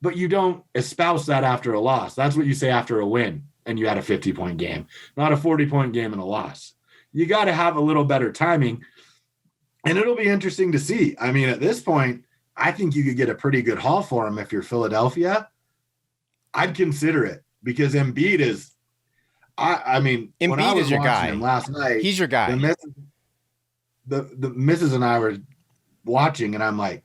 but you don't espouse that after a loss. That's what you say after a win and you had a 50-point game, not a 40-point game and a loss. You got to have a little better timing, and it'll be interesting to see. I mean, at this point, I think you could get a pretty good haul for him if you're Philadelphia. I'd consider it because Embiid is, I mean, Embiid when I was is your guy. him last night, he's your guy. The missus and I were watching, and I'm like,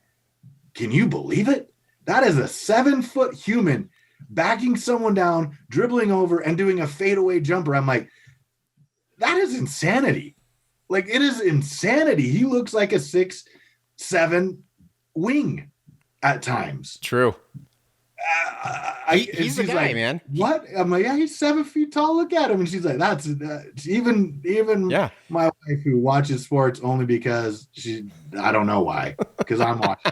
can you believe it? That is a 7-foot human backing someone down, dribbling over, and doing a fadeaway jumper. I'm like, that is insanity. Like, it is insanity. He looks like a 6'7" wing at times. True. He's the guy, like, man. What? I'm like, yeah, he's 7 feet tall. Look at him. And she's like, that's even my wife, who watches sports only because I don't know why, because I'm watching.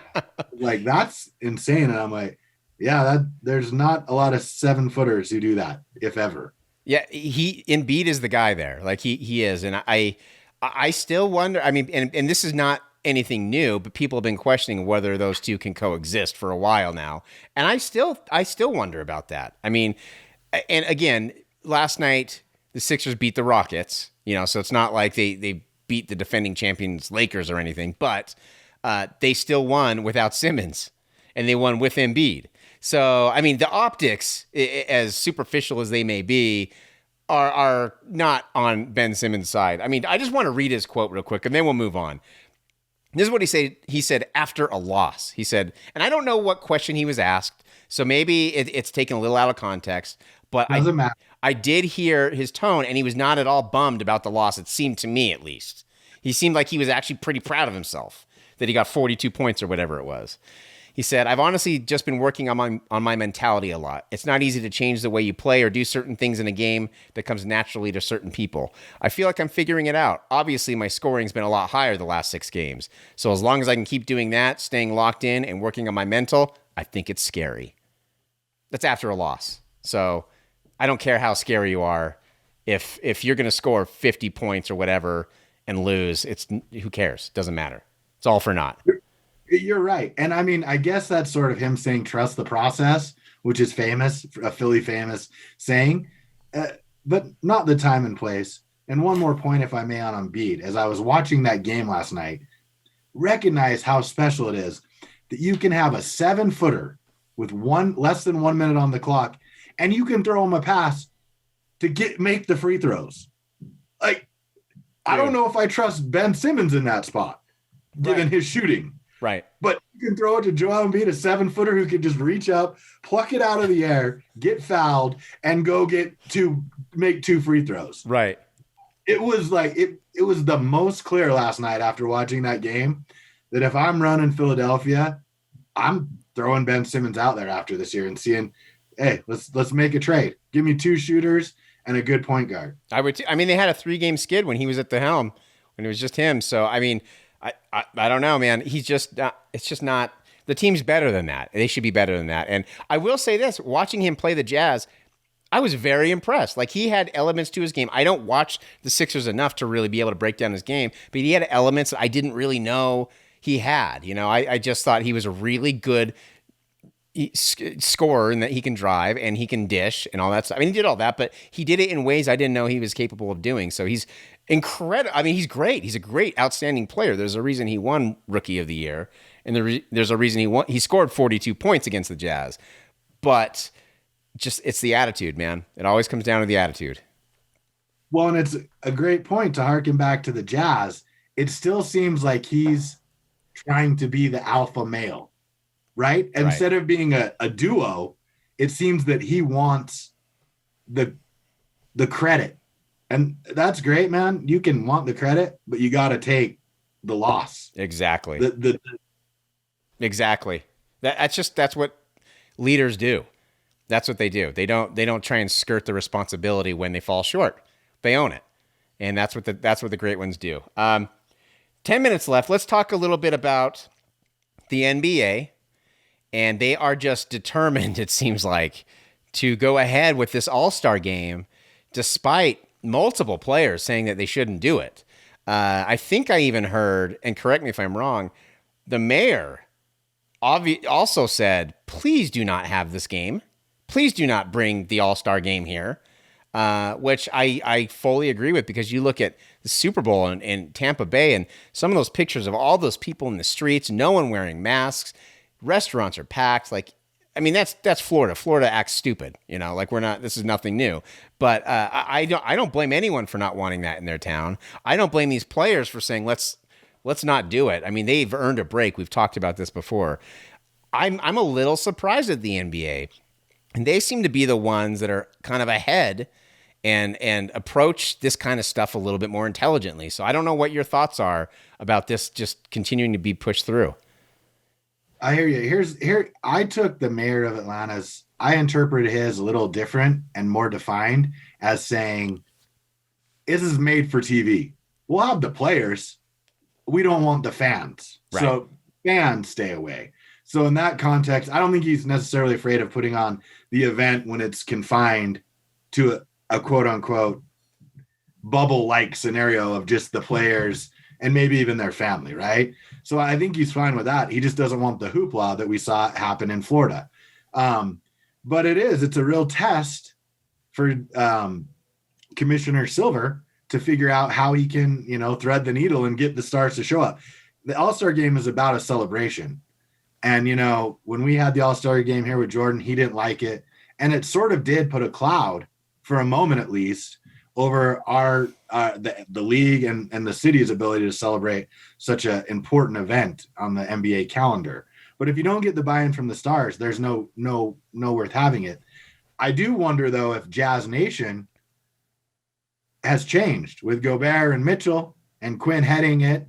Like, that's insane. And I'm like, Yeah, there's not a lot of 7-footers who do that, if ever. Yeah, Embiid is the guy there. Like he is, and I still wonder. I mean, and this is not anything new, but people have been questioning whether those two can coexist for a while now, and I still wonder about that. I mean, and again, last night the Sixers beat the Rockets, so it's not like they beat the defending champions Lakers or anything, but they still won without Simmons, and they won with Embiid. So, I mean, the optics, as superficial as they may be, are not on Ben Simmons' side. I mean, I just want to read his quote real quick, and then we'll move on. This is what he said. He said, after a loss, he said, and I don't know what question he was asked, so maybe it's taken a little out of context, but Doesn't matter. I did hear his tone, and he was not at all bummed about the loss, it seemed to me at least. He seemed like he was actually pretty proud of himself that he got 42 points or whatever it was. He said, I've honestly just been working on my mentality a lot. It's not easy to change the way you play or do certain things in a game that comes naturally to certain people. I feel like I'm figuring it out. Obviously, my scoring's been a lot higher the last 6 games. So as long as I can keep doing that, staying locked in and working on my mental, I think it's scary. That's after a loss. So I don't care how scary you are. If you're going to score 50 points or whatever and lose, who cares? Doesn't matter. It's all for naught. You're right. And I mean, I guess that's sort of him saying, trust the process, which is famous, a Philly famous saying, but not the time and place. And one more point, if I may, on Embiid. As I was watching that game last night, recognize how special it is that you can have a 7-footer with less than 1 minute on the clock, and you can throw him a pass to make the free throws. Like, I don't know if I trust Ben Simmons in that spot, given his shooting. Right. But you can throw it to Joel Embiid, a 7-footer who can just reach up, pluck it out of the air, get fouled, and go make 2 free throws. Right. It was like it was the most clear last night after watching that game that if I'm running Philadelphia, I'm throwing Ben Simmons out there after this year and seeing, hey, let's make a trade. Give me 2 shooters and a good point guard. I mean, they had a 3-game skid when he was at the helm, when it was just him. So, I mean, I don't know, man. He's just not, it's just not, the team's better than that. They should be better than that. And I will say this, watching him play the Jazz, I was very impressed. Like, he had elements to his game. I don't watch the Sixers enough to really be able to break down his game, but he had elements that I didn't really know he had. I just thought he was a really good scorer and that he can drive and he can dish and all that stuff. I mean, he did all that, but he did it in ways I didn't know he was capable of doing. So he's incredible. I mean, he's great. He's a great, outstanding player. There's a reason he won Rookie of the Year, and there's a reason he scored 42 points against the Jazz. But it's the attitude, man. It always comes down to the attitude. Well, and it's a great point to harken back to the Jazz. It still seems like he's trying to be the alpha male, right? Instead of being a duo, it seems that he wants the credit. And that's great, man. You can want the credit, but you got to take the loss. Exactly. Exactly. That's what leaders do. That's what they do. They don't try and skirt the responsibility when they fall short. They own it. And that's what the great ones do. 10 minutes left. Let's talk a little bit about the NBA. And they are just determined, it seems like, to go ahead with this All-Star game despite multiple players saying that they shouldn't do it. I think I even heard, and correct me if I'm wrong, the mayor also said, please do not have this game. Please do not bring the All-Star game here, which I fully agree with, because you look at the Super Bowl in Tampa Bay and some of those pictures of all those people in the streets, no one wearing masks, restaurants are packed. Like, I mean, that's Florida. Florida acts stupid, like this is nothing new. But I don't blame anyone for not wanting that in their town. I don't blame these players for saying, let's not do it. I mean, they've earned a break. We've talked about this before. I'm a little surprised at the NBA. And they seem to be the ones that are kind of ahead and approach this kind of stuff a little bit more intelligently. So I don't know what your thoughts are about this just continuing to be pushed through. I hear you. I took the mayor of Atlanta's, I interpreted his a little different and more defined as saying, this is made for TV. We'll have the players. We don't want the fans. Right. So fans stay away. So in that context, I don't think he's necessarily afraid of putting on the event when it's confined to a quote unquote bubble-like scenario of just the players and maybe even their family, right? So I think he's fine with that. He just doesn't want the hoopla that we saw happen in Florida. But it's a real test for Commissioner Silver to figure out how he can, thread the needle and get the stars to show up. The All-Star game is about a celebration. And, when we had the All-Star game here with Jordan, he didn't like it. And it sort of did put a cloud for a moment, at least, over the league and the city's ability to celebrate such an important event on the NBA calendar. But if you don't get the buy-in from the stars, there's no worth having it. I do wonder, though, if Jazz Nation has changed with Gobert and Mitchell and Quinn heading it.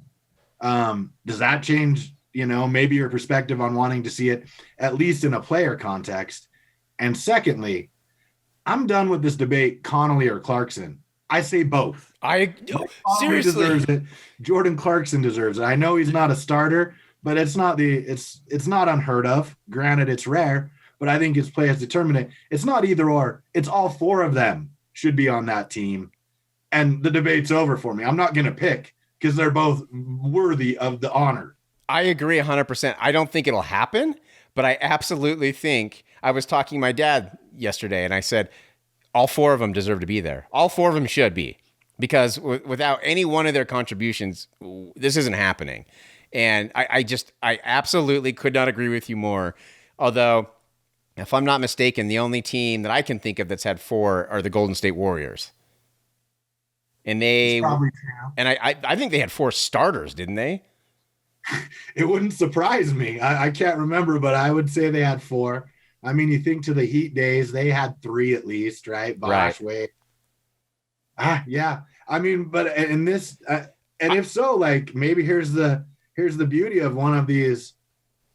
Does that change, maybe your perspective on wanting to see it at least in a player context? And secondly, I'm done with this debate, Connolly or Clarkson. I say both. Seriously deserves it. Jordan Clarkson deserves it. I know he's not a starter, but it's not unheard of. Granted, it's rare, but I think his play has determined it. It's not either or. It's all four of them should be on that team. And the debate's over for me. I'm not going to pick because they're both worthy of the honor. I agree 100%. I don't think it'll happen, but I absolutely think I was talking to my dad yesterday and I said, all four of them deserve to be there. All four of them should be, because without any one of their contributions, this isn't happening. And I absolutely could not agree with you more. Although, if I'm not mistaken, the only team that I can think of that's had four are the Golden State Warriors. And they, probably true. And I think they had four starters, didn't they? It wouldn't surprise me. I can't remember, but I would say they had four. I mean, you think to the Heat days, they had three at least, right? Bosh, Wade. Yeah. I mean, but in this, and if so, like maybe here's the beauty of one of these,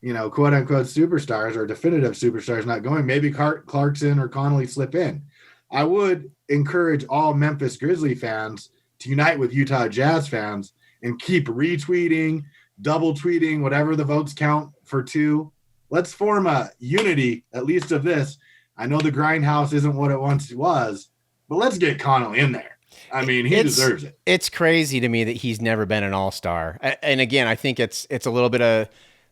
quote unquote superstars or definitive superstars not going. Maybe Clarkson or Connolly slip in. I would encourage all Memphis Grizzly fans to unite with Utah Jazz fans and keep retweeting, double tweeting, whatever the votes count for two. Let's form a unity, at least of this. I know the grindhouse isn't what it once was, but let's get Connolly in there. I mean, he deserves it. It's crazy to me that he's never been an all-star. And again, I think it's a little bit of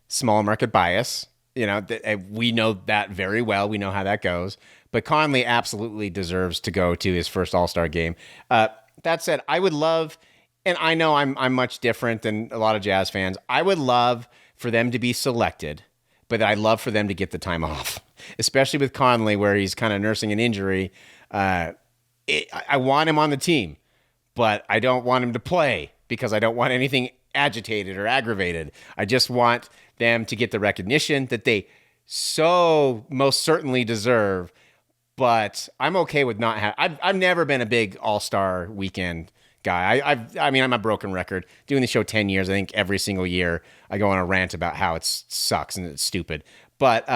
small market bias. We know that very well. We know how that goes. But Conley absolutely deserves to go to his first All-Star game. That said, I would love, and I know I'm much different than a lot of Jazz fans, I would love for them to be selected, but I'd love for them to get the time off, especially with Conley where he's kind of nursing an injury. I want him on the team, but I don't want him to play because I don't want anything agitated or aggravated. I just want them to get the recognition that they so most certainly deserve. But I'm okay with not having. I've never been a big All-Star weekend guy. I'm a broken record. Doing the show 10 years, I think every single year I go on a rant about how it sucks and it's stupid. But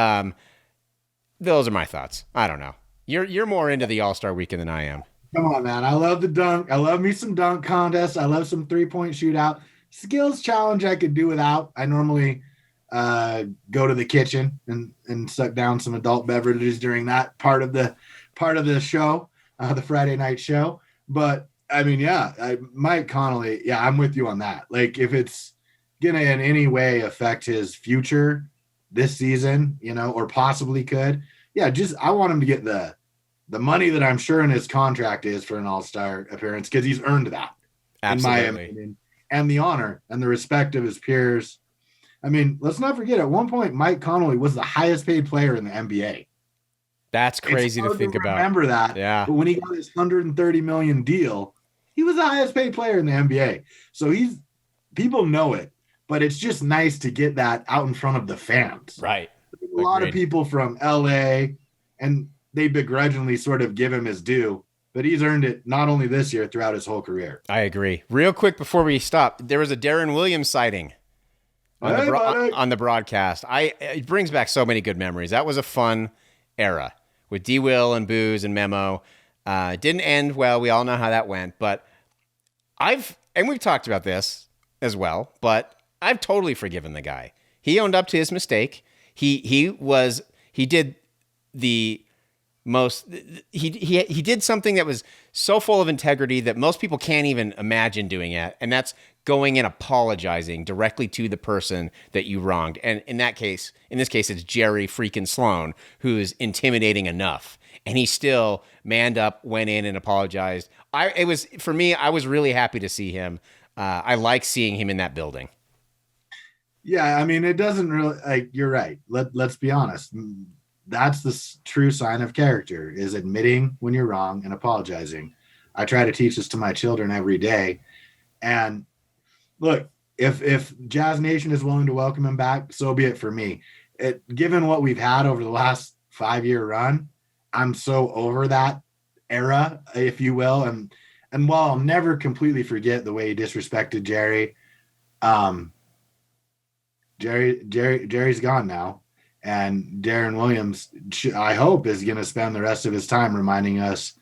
those are my thoughts. I don't know. You're more into the All-Star weekend than I am. Come on, man. I love the dunk. I love me some dunk contests. I love some three-point shootout. Skills challenge I could do without. I normally go to the kitchen and suck down some adult beverages during that part of the show, the Friday night show. But I mean, Mike Connolly, I'm with you on that. Like if it's going to in any way affect his future this season, or possibly could, I want him to get the money that I'm sure in his contract is for an All-Star appearance, because he's earned that. Absolutely. In my opinion, and the honor and the respect of his peers. I mean, let's not forget, at one point, Mike Connolly was the highest paid player in the NBA. That's crazy to think about. Remember that. Yeah. But when he got his $130 million deal, he was the highest paid player in the NBA. So people know it, but it's just nice to get that out in front of the fans. Right. A lot of people from LA, and they begrudgingly sort of give him his due, but he's earned it not only this year, throughout his whole career. I agree. Real quick before we stop, there was a Darren Williams sighting on the broadcast. It brings back so many good memories. That was a fun era with D. Will and Booze and Memo. Didn't end well. We all know how that went. But we've talked about this as well, but I've totally forgiven the guy. He owned up to his mistake. He did the most. He did something that was so full of integrity that most people can't even imagine doing it, and that's going and apologizing directly to the person that you wronged. And in this case, it's Jerry freaking Sloan, who's intimidating enough. And he still manned up, went in and apologized. I was really happy to see him. I like seeing him in that building. Yeah, I mean, it doesn't really, like, you're right. Let's be honest. That's the true sign of character, is admitting when you're wrong and apologizing. I try to teach this to my children every day. And look, if Jazz Nation is willing to welcome him back, so be it for me. Given what we've had over the last 5-year run, I'm so over that era, if you will. And while I'll never completely forget the way he disrespected Jerry, Jerry's gone now. And Darren Williams, I hope, is going to spend the rest of his time reminding us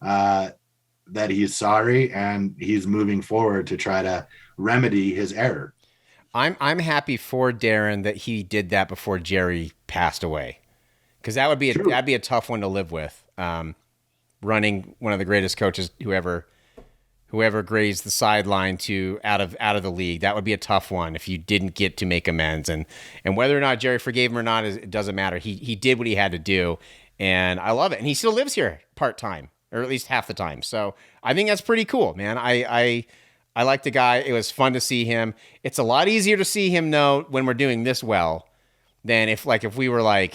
that he's sorry and he's moving forward to try to remedy his error. I'm happy for Darren that he did that before Jerry passed away, because that'd be a tough one to live with. Running one of the greatest coaches whoever grazed the sideline to out of the league, that would be a tough one if you didn't get to make amends. And whether or not Jerry forgave him or not, it doesn't matter. He did what he had to do, and I love it. And he still lives here part-time, or at least half the time. So I think that's pretty cool, man. I like the guy. It was fun to see him. It's a lot easier to see him though when we're doing this well than if we were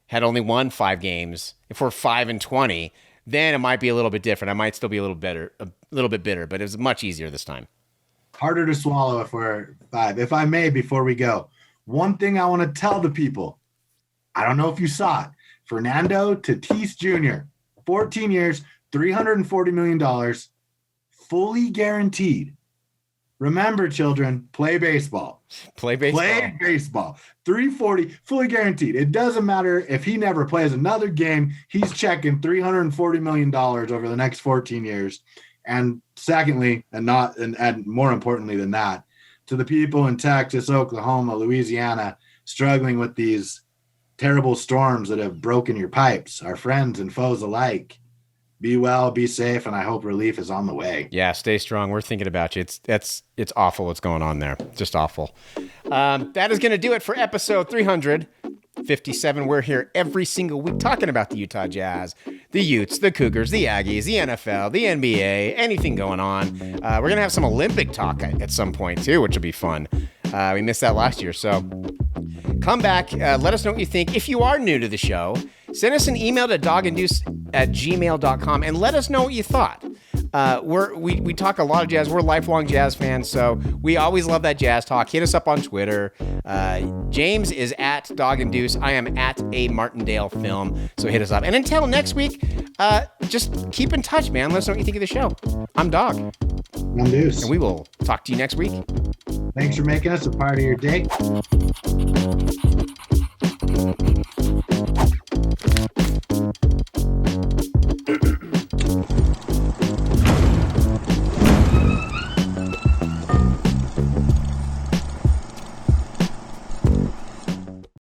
had only won 5 games. If we're 5-20, then it might be a little bit different. I might still be a little bit bitter, but it was much easier this time. Harder to swallow if we're 5. If I may, before we go, one thing I want to tell the people. I don't know if you saw it. Fernando Tatis Jr., 14 years, $340 million, fully guaranteed. Remember, children, play baseball. Play baseball. Play baseball. 340, fully guaranteed. It doesn't matter if he never plays another game. He's checking $340 million over the next 14 years. And secondly, and more importantly than that, to the people in Texas, Oklahoma, Louisiana, struggling with these terrible storms that have broken your pipes, our friends and foes alike, be well, be safe, and I hope relief is on the way. Yeah, stay strong. We're thinking about you. It's awful what's going on there. Just awful. That is going to do it for episode 357. We're here every single week talking about the Utah Jazz, the Utes, the Cougars, the Aggies, the NFL, the NBA, anything going on. We're going to have some Olympic talk at some point too, which will be fun. We missed that last year, so come back. Let us know what you think. If you are new to the show, send us an email to doganddeuce@gmail.com and let us know what you thought. We talk a lot of jazz. We're lifelong jazz fans, so we always love that jazz talk. Hit us up on Twitter. James is at DogandDeuce. I am at A Martindale Film, so hit us up. And until next week, just keep in touch, man. Let us know what you think of the show. I'm Dog. I'm Deuce. And we will talk to you next week. Thanks for making us a part of your day.